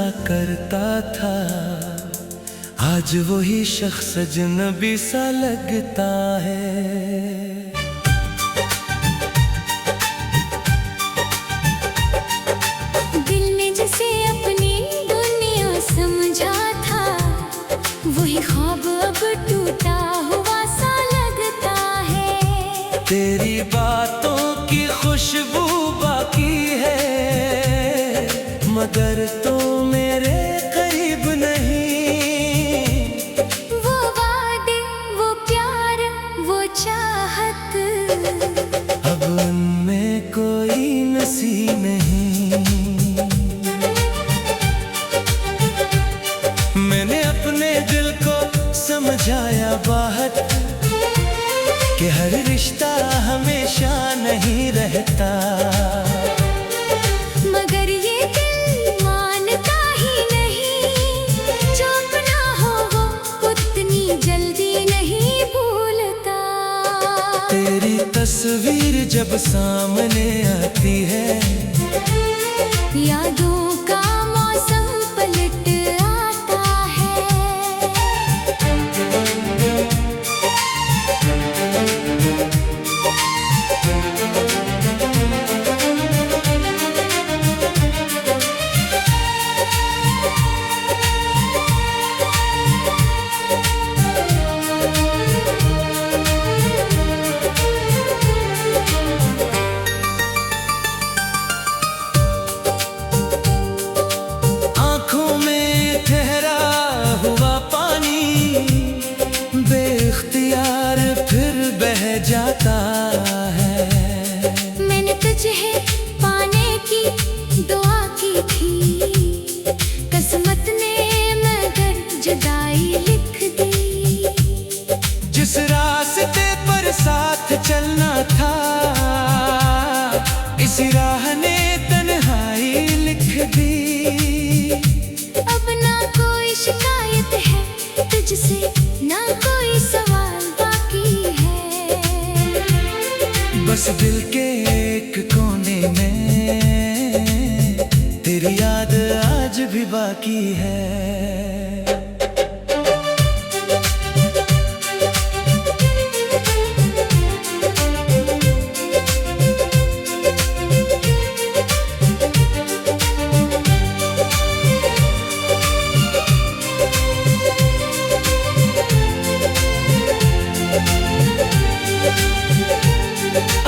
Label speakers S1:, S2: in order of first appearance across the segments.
S1: सा करता था, आज वही शख्स अजनबी सा लगता है।
S2: दिल ने जिसे अपनी दुनिया समझा था, वही ख्वाब अब टूटा हुआ सा लगता है।
S1: तेरी बातों की खुशबू बाकी है, मगर तो मेरे करीब नहीं।
S2: वो वादे, वो प्यार, वो चाहत,
S1: अब उनमें कोई नसीब नहीं। मैंने अपने दिल को समझाया बात कि हर रिश्ता हमेशा नहीं रहता,
S2: मगर ये दिल मानता ही नहीं। जो अपना हो वो उतनी जल्दी नहीं भूलता।
S1: तेरी तस्वीर जब सामने आती है,
S2: यादों का मौसम पलट आता है।
S1: आंखों में ठहरा हुआ पानी बेख्तियार फिर बह जाता है।
S2: मैंने तुझे पाने की दुआ की थी, किस्मत ने मगर जुदाई लिख दी।
S1: जिस रास्ते पर साथ चलना था, इसी राह ने तन्हाई लिख दी।
S2: अब ना कोई शिकायत है तुझसे, ना कोई सवाल बाकी है।
S1: बस दिल के एक कोने में तेरी याद आज भी बाकी है।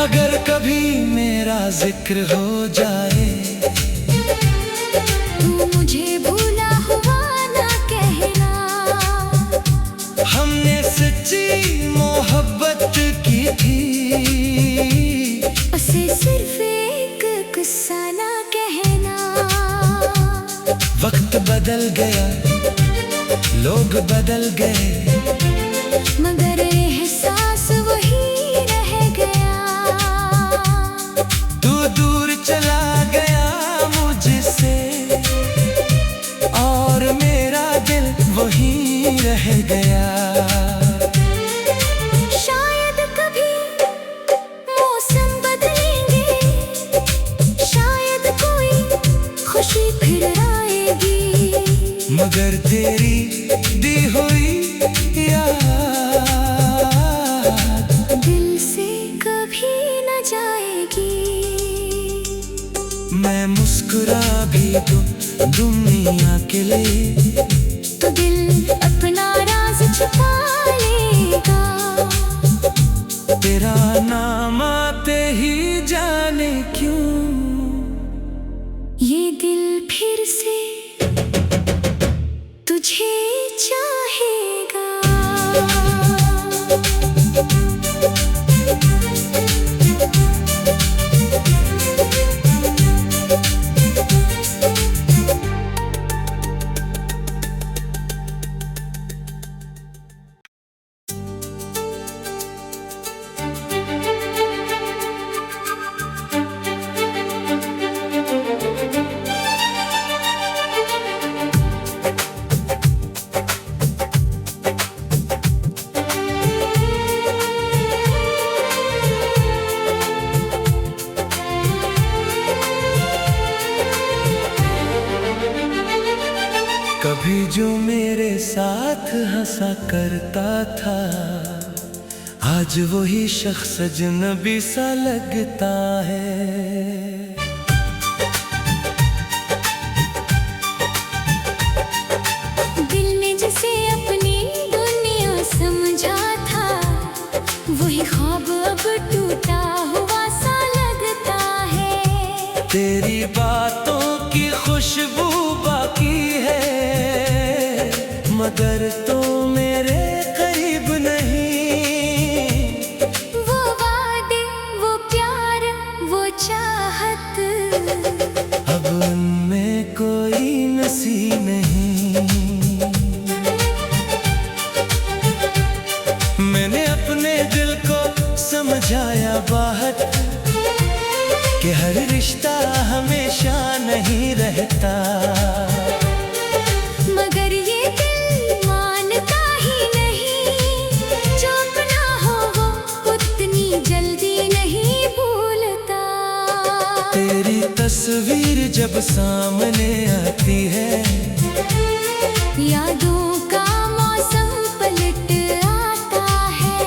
S1: अगर कभी मेरा जिक्र हो जाए,
S2: तू मुझे भूला हुआ ना कहना।
S1: हमने सच्ची मोहब्बत की थी,
S2: उसे सिर्फ एक किस्सा ना कहना।
S1: वक्त बदल गया, लोग बदल गए,
S2: मगर एहसास वही रह गया।
S1: तू दूर चला गया मुझसे, और मेरा दिल वहीं रह गया।
S2: शायद कभी मौसम बदलेंगे, शायद कोई खुशी फिर आएगी,
S1: मगर तेरी दी हुई याद
S2: दिल से कभी न जाएगी।
S1: मैं मुस्कुरा भी दूं दुनिया के लिए,
S2: तो दिल अपना राज छुपा लेगा।
S1: तेरा नाम आते ही जाने क्यों
S2: ये दिल फिर से तुझे चाहेगा।
S1: कभी जो मेरे साथ हंसा करता था, आज वही शख्स अजनबी सा लगता है।
S2: दिल ने जिसे अपनी दुनिया समझा था, वही ख्वाब अब टूटा हुआ सा लगता है।
S1: तेरी बातों की खुशबू बाकी है, मगर तो मेरे करीब नहीं।
S2: वो वादे, वो प्यार, वो चाहत,
S1: अब उनमें कोई नसी नहीं। मैंने अपने दिल को समझाया बाहर कि हर रिश्ता हमेशा नहीं रहता,
S2: मगर ये दिल मानता ही नहीं। जो अपना हो वो उतनी जल्दी नहीं भूलता।
S1: तेरी तस्वीर जब सामने आती है,
S2: यादों का मौसम पलट आता है।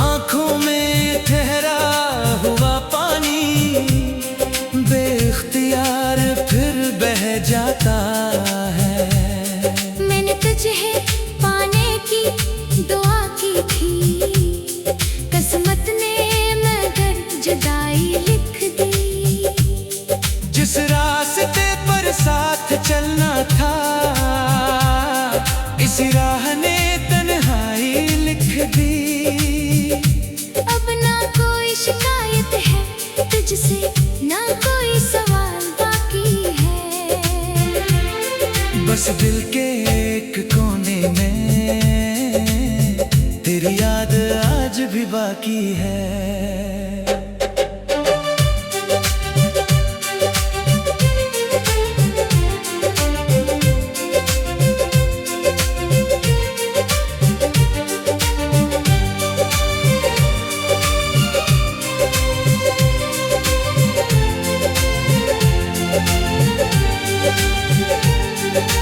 S1: आंखों में ठहरा हुआ पानी बेख्तियार फिर बह जाता है।
S2: मैंने तुझे पाने की दुआ की थी, किस्मत ने मगर जुदाई लिख दी।
S1: जिस रास्ते पर साथ चलना था, इसी राह ने तन्हाई लिख दी।
S2: अब ना कोई शिकायत है तुझसे, ना कोई सवाल बाकी है।
S1: बस दिल के एक कोने में तेरी याद आज भी बाकी है।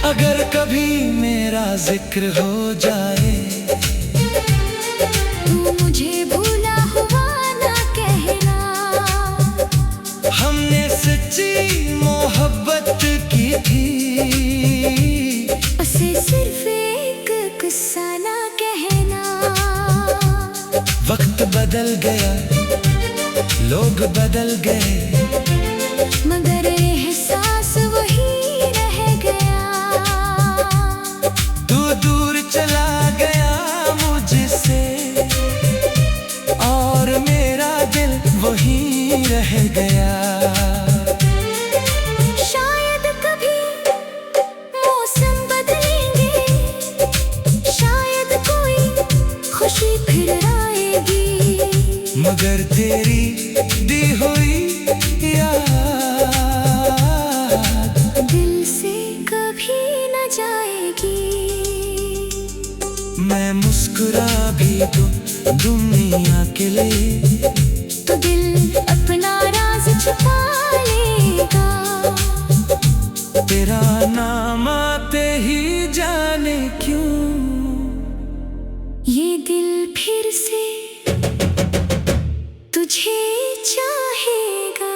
S1: अगर कभी मेरा जिक्र हो जाए,
S2: तू मुझे भूला हुआ ना कहना।
S1: हमने सच्ची मोहब्बत की थी,
S2: उसे सिर्फ एक किस्सा ना कहना।
S1: वक्त बदल गया, लोग बदल गए,
S2: मगर एहसास वही रह गया।
S1: तू दूर चला गया मुझसे, और मेरा दिल वही रह गया।
S2: शायद कभी मौसम बदलेंगे, शायद कोई खुशी फिर आएगी,
S1: मगर तेरी दी हुई याद
S2: दिल से कभी न जाएगी।
S1: मैं मुस्कुरा भी दूं दुनिया के लिए,
S2: तो दिल अपना राज छुपा लेगा।
S1: तेरा नाम आते ही जाने क्यों
S2: ये दिल फिर से तुझे चाहेगा।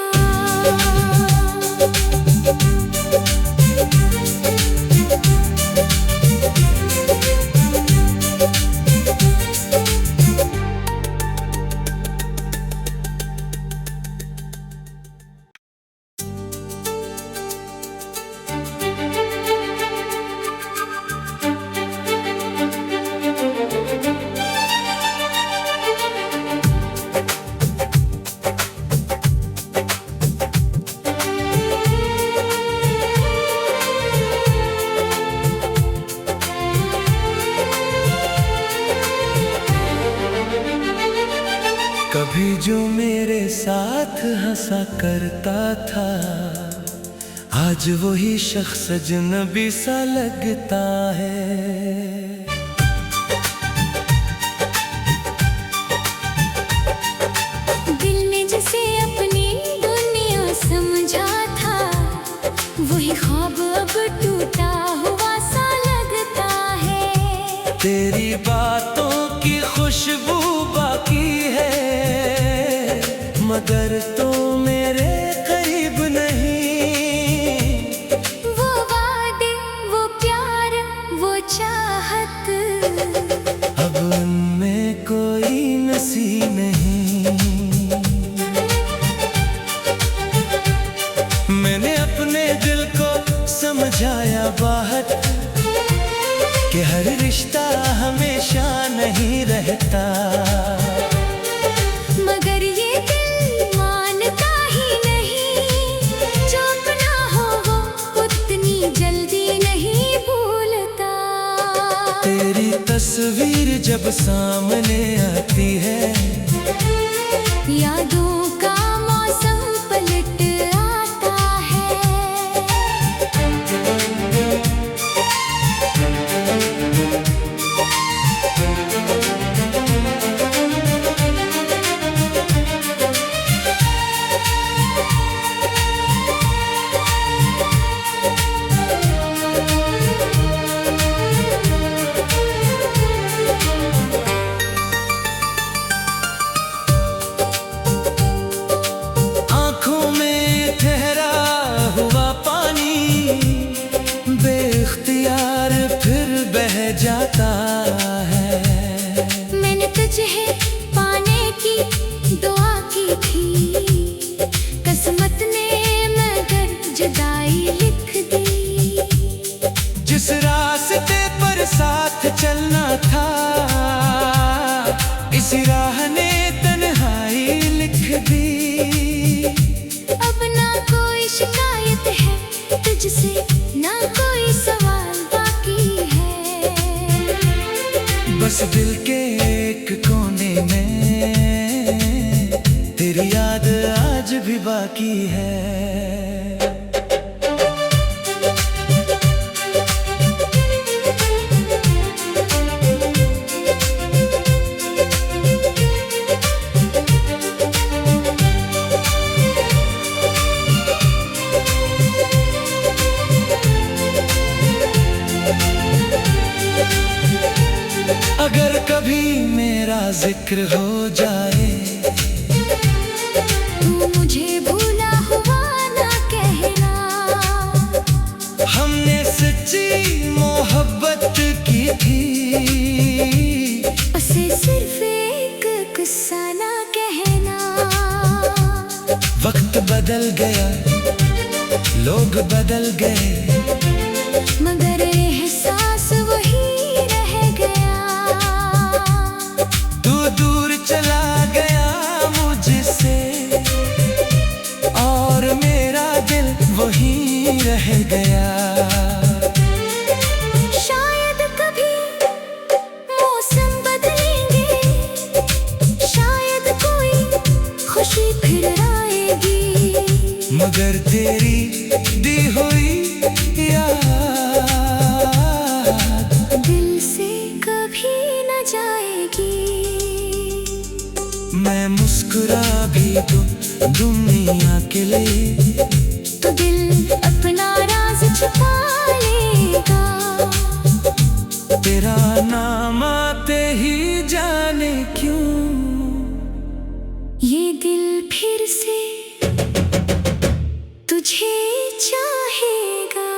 S1: कभी जो मेरे साथ हंसा करता था, आज वही शख्स अजनबी सा लगता है।
S2: दिल ने जिसे अपनी दुनिया समझा था, वही ख्वाब अब टूटा हुआ सा लगता है।
S1: तेरी बातों की खुशबू बाकी है, मगर तो मेरे करीब नहीं।
S2: वो वादे, वो प्यार, वो चाहत,
S1: अब उनमें कोई नसी नहीं। मैंने अपने दिल को समझाया बात कि हर रिश्ता हमेशा नहीं रहता,
S2: मगर ये दिल मानता ही नहीं। जो अपना हो वो उतनी जल्दी नहीं भूलता।
S1: तेरी तस्वीर जब सामने आती है,
S2: यादों का मौसम पलट आता है।
S1: आंखों में ठहरा हुआ पानी बेख्तियार फिर बह जाता है।
S2: मैंने तुझे पाने की दुआ की थी, किस्मत ने मगर जुदाई लिख दी।
S1: जिस रास्ते पर साथ चलना था, इसी राह ने तन्हाई लिख दी।
S2: अब ना कोई शिकायत है तुझसे, ना कोई सवाल बाकी है।
S1: बस दिल के एक कोने में तेरी याद आज भी बाकी है। अगर कभी मेरा जिक्र हो जाए,
S2: तू मुझे भूला हुआ ना कहना।
S1: हमने सच्ची मोहब्बत की थी,
S2: उसे सिर्फ एक किस्सा ना कहना।
S1: वक्त बदल गया, लोग बदल गए,
S2: मगर एहसास वही रह गया।
S1: तू दूर चला गया मुझसे, और मेरा दिल वही रह गया।
S2: शायद कभी मौसम बदलेंगे, शायद कोई खुशी फिर आएगी,
S1: मगर तेरी दी हुई याद
S2: दिल से कभी न जाएगी।
S1: मैं मुस्कुरा भी दूं दुनिया के लिए,
S2: तो दिल अपना राज छुपा लेगा।
S1: तेरा नाम आते ही जाने क्यों
S2: ये दिल फिर से तुझे चाहेगा।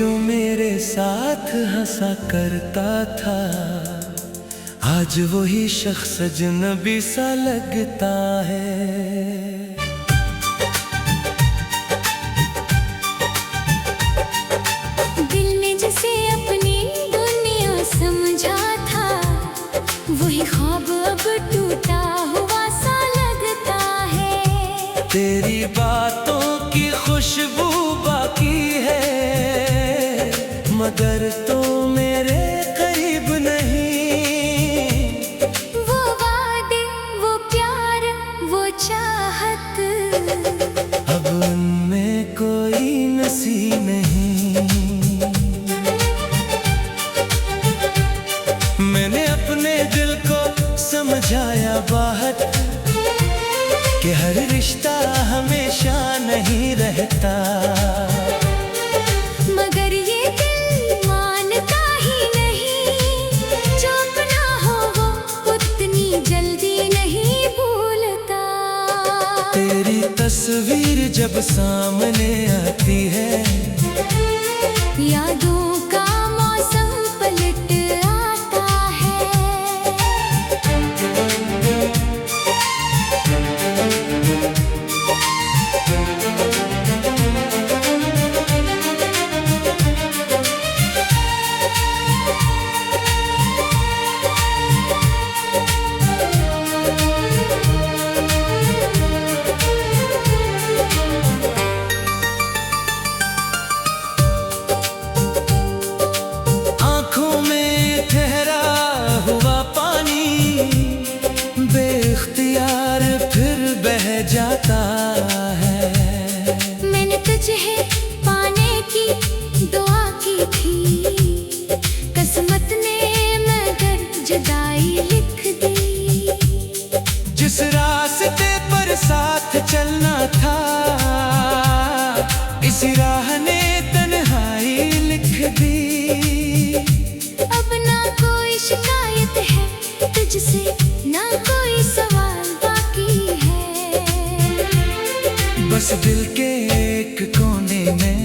S1: जो मेरे साथ हंसा करता था, आज वही शख्स अजनबी सा लगता है।
S2: दिल ने जिसे अपनी दुनिया समझा था, वही ख्वाब अब टूटा हुआ सा लगता है।
S1: तेरी बातों की खुशबू बाकी है, मगर तो मेरे करीब नहीं।
S2: वो वादे, वो प्यार, वो चाहत,
S1: अब उनमें कोई नसी नहीं। मैंने अपने दिल को समझाया बात कि हर रिश्ता हमेशा नहीं रहता,
S2: मगर ये दिल मानता ही नहीं। जो अपना हो वो उतनी जल्दी नहीं भूलता।
S1: तेरी तस्वीर जब सामने आती है,
S2: यादों का मौसम पलट आता है।
S1: आंखों में ठहरा हुआ पानी बेख्तियार फिर बह जाता है।
S2: मैंने तुझे पाने की दुआ की थी, किस्मत ने मगर जुदाई लिख दी।
S1: जिस रास्ते पर साथ चलना था, इसी राह ने तन्हाई लिख दी।
S2: अब ना कोई शिकायत है तुझसे, ना कोई सवाल बाकी है।
S1: बस दिल के एक कोने में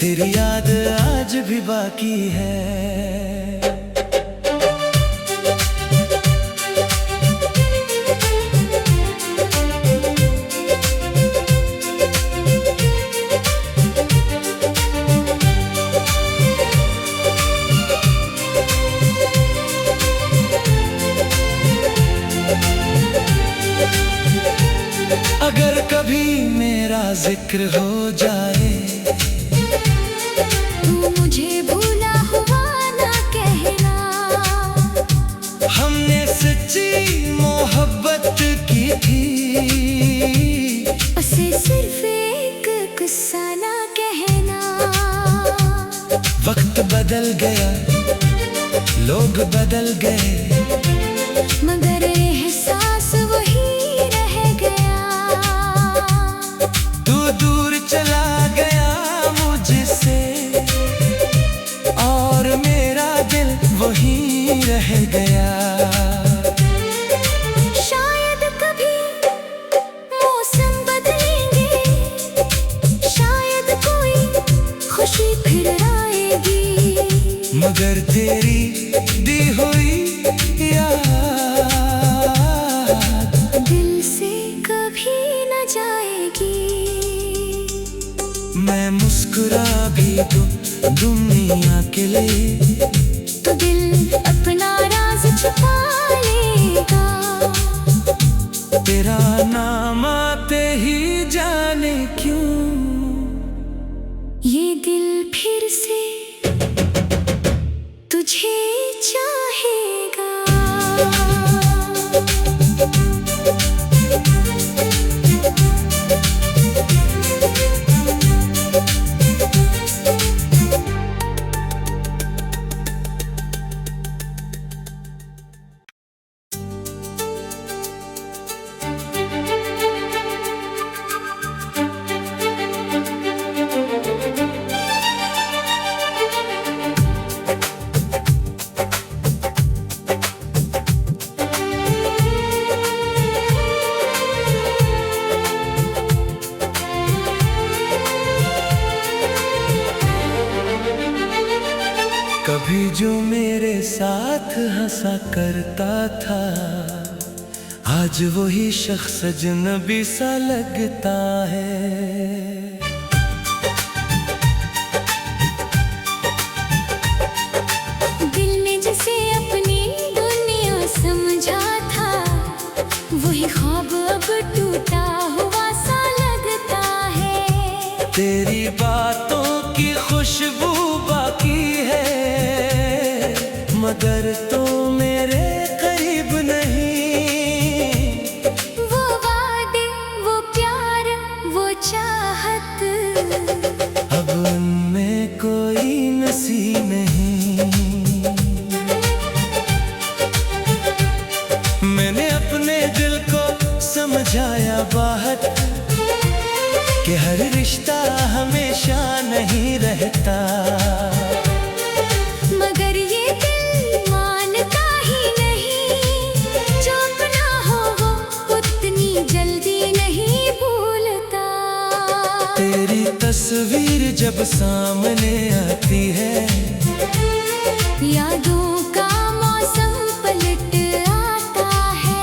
S1: तेरी याद आज भी बाकी है। अगर कभी मेरा जिक्र हो जाए,
S2: तू मुझे भूला हुआ ना कहना।
S1: हमने सच्ची मोहब्बत की थी,
S2: उसे सिर्फ एक किस्सा ना कहना।
S1: वक्त बदल गया, लोग बदल गए,
S2: मगर एहसास वही रह गया।
S1: तू दूर चला गया मुझसे, और मेरा दिल वही रह गया।
S2: शायद कभी मौसम बदलेंगे, शायद कोई खुशी फिर आएगी,
S1: मगर तेरी दी हुई याद
S2: दिल से कभी न जाएगी।
S1: मैं मुस्कुरा भी दूं दुनिया के लिए,
S2: तो दिल अपना राज छुपा लेगा।
S1: तेरा नाम आते ही जाने क्यों
S2: ये दिल फिर से तुझे चाहेगा।
S1: जो मेरे साथ हंसा करता था, आज वही शख्स अजनबी सा लगता है।
S2: दिल में जिसे अपनी दुनिया समझा था, वही ख्वाब अब टूटा हुआ सा लगता है।
S1: तेरी बातों की खुशबू बाकी है, मगर तो मेरे करीब नहीं।
S2: वो वादे, वो प्यार, वो चाहत,
S1: अब उनमें कोई नसीब नहीं। मैंने अपने दिल को समझाया बाहर कि हर रिश्ता हमेशा नहीं रहता,
S2: मगर ये दिल मानता ही नहीं। जो अपना हो वो उतनी जल्दी नहीं भूलता।
S1: तेरी तस्वीर जब सामने आती है,
S2: यादों का मौसम पलट आता है।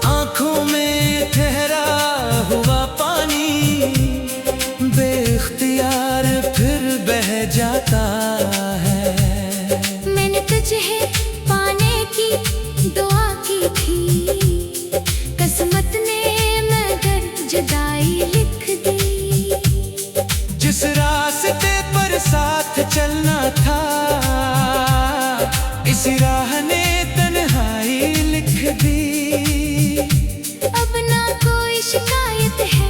S1: आंखों में ठहरा हुआ पानी बेख्तियार फिर बह जाता है।
S2: मैंने तुझे पाने की दुआ की थी, किस्मत ने मगर जुदाई लिख दी।
S1: जिस रास्ते पर साथ चलना था, इसी राह ने तन्हाई लिख दी।
S2: अब ना कोई शिकायत है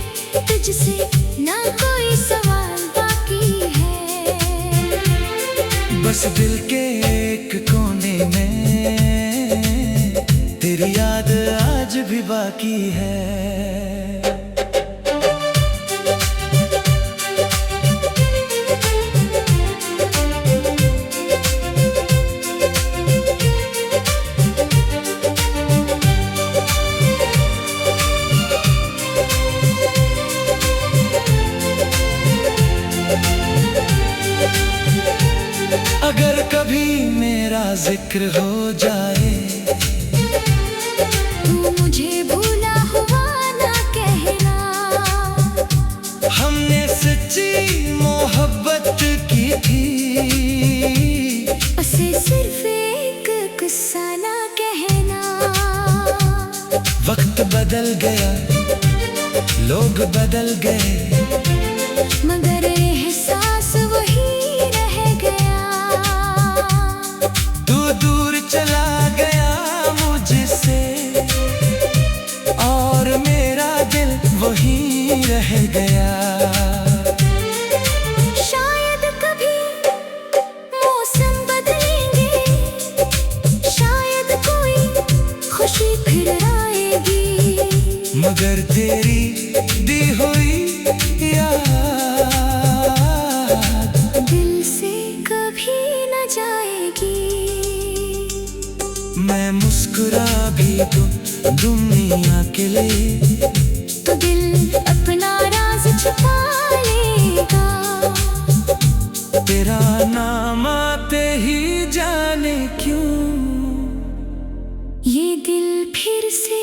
S2: तुझसे, ना कोई सवाल बाकी है।
S1: बस दिल के एक कोने में तेरी याद आज भी बाकी है। अगर कभी मेरा जिक्र हो जाए,
S2: तू मुझे भूला हुआ ना कहना।
S1: हमने सच्ची मोहब्बत की थी,
S2: उसे सिर्फ एक किस्सा ना कहना।
S1: वक्त बदल गया, लोग बदल गए,
S2: मगर एहसास वही रह गया।
S1: तू दूर चला गया मुझसे, और मेरा दिल वही रह गया।
S2: शायद कभी मौसम बदलेंगे, शायद कोई खुशी फिर आएगी,
S1: मगर तेरी दी हुई याद
S2: दिल से कभी न जाएगी।
S1: मैं मुस्कुरा भी दूं दुनिया के लिए,
S2: तो दिल अपना राज छुपा लेगा।
S1: तेरा नाम आते ही जाने क्यों
S2: ये दिल फिर से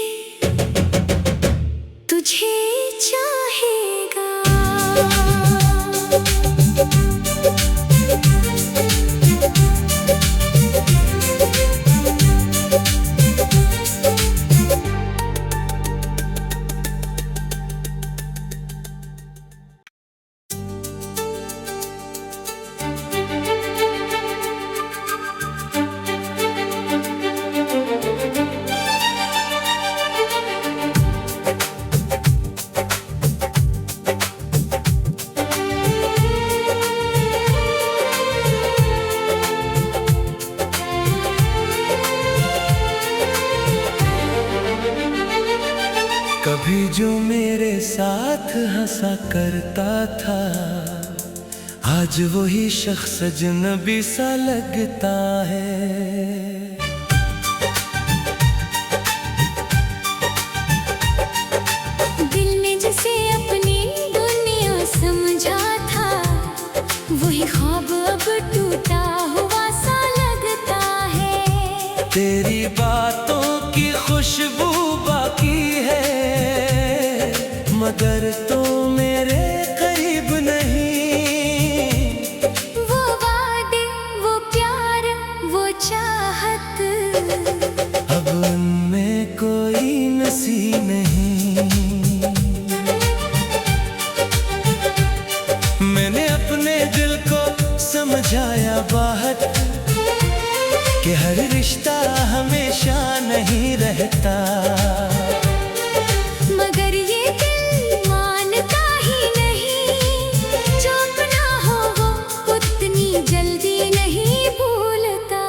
S2: तुझे चाहेगा।
S1: साथ हंसा करता था, आज वही शख्स अजनबी सा लगता है।
S2: दिल ने जिसे अपनी दुनिया समझा था, वही ख्वाब अब टूटा हुआ सा लगता है।
S1: तेरी बातों की खुशबू बाकी है, मगर तो मेरे करीब नहीं।
S2: वो वादे, वो प्यार, वो चाहत,
S1: अब उनमें कोई नसी नहीं। मैंने अपने दिल को समझाया बात कि हर रिश्ता हमेशा नहीं रहता,
S2: मगर ये दिल मानता ही नहीं। जो अपना हो वो उतनी जल्दी नहीं भूलता।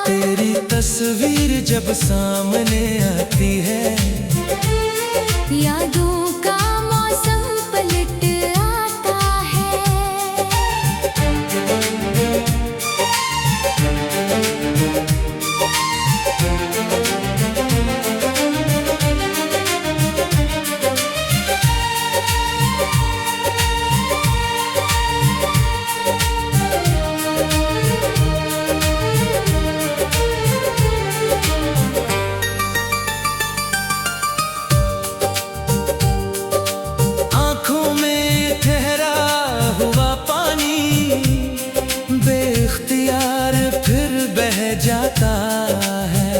S1: तेरी तस्वीर जब सामने आती है,
S2: यादों का मौसम पलट आता है।
S1: आंखों में ठहरा हुआ पानी बेख्तियार फिर बह जाता है।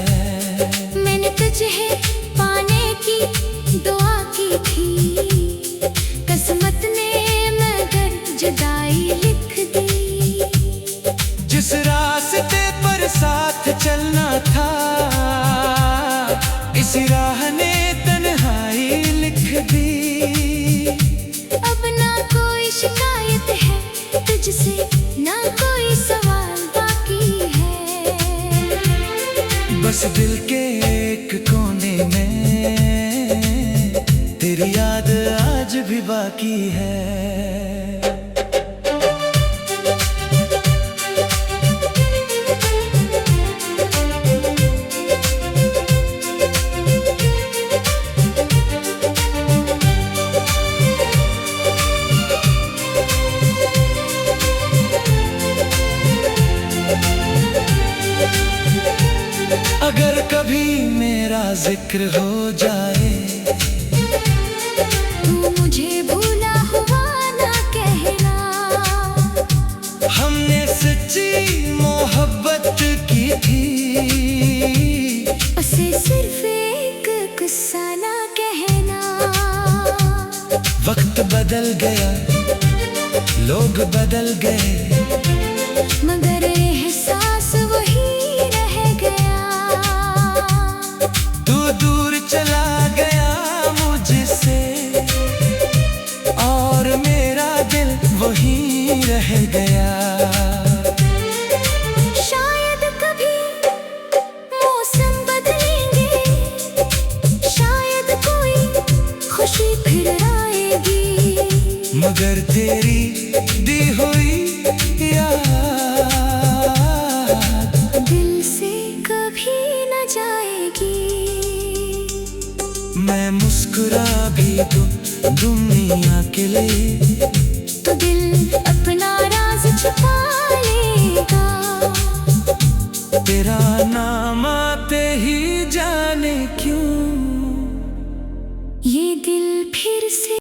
S2: मैंने तुझे पाने की दुआ की थी, किस्मत ने मगर जुदाई लिख दी।
S1: जिस रास्ते पर साथ चलना था, इसी राह ने तन्हाई लिख दी।
S2: अब ना कोई शिकायत है तुझसे, ना कोई सवाल बाकी है।
S1: बस दिल के एक कोने में तेरी याद आज भी बाकी है। अगर कभी मेरा जिक्र हो जाए,
S2: तू मुझे भूला हुआ ना कहना।
S1: हमने सच्ची मोहब्बत की थी,
S2: उसे सिर्फ एक किस्सा ना कहना।
S1: वक्त बदल गया, लोग बदल गए,
S2: मगर एहसास वही रह गया।
S1: तू दूर चला गया मुझसे, और मेरा दिल वही रह गया।
S2: शायद कभी मौसम बदलेंगे, शायद कोई खुशी फिर आएगी,
S1: मगर तेरी दी हुई याद
S2: दिल से कभी न जाएगी।
S1: मैं मुस्कुरा भी दूं दुनिया के लिए,
S2: तो दिल अपना राज छुपा लेगा।
S1: तेरा नाम आते ही जाने क्यों
S2: ये दिल फिर से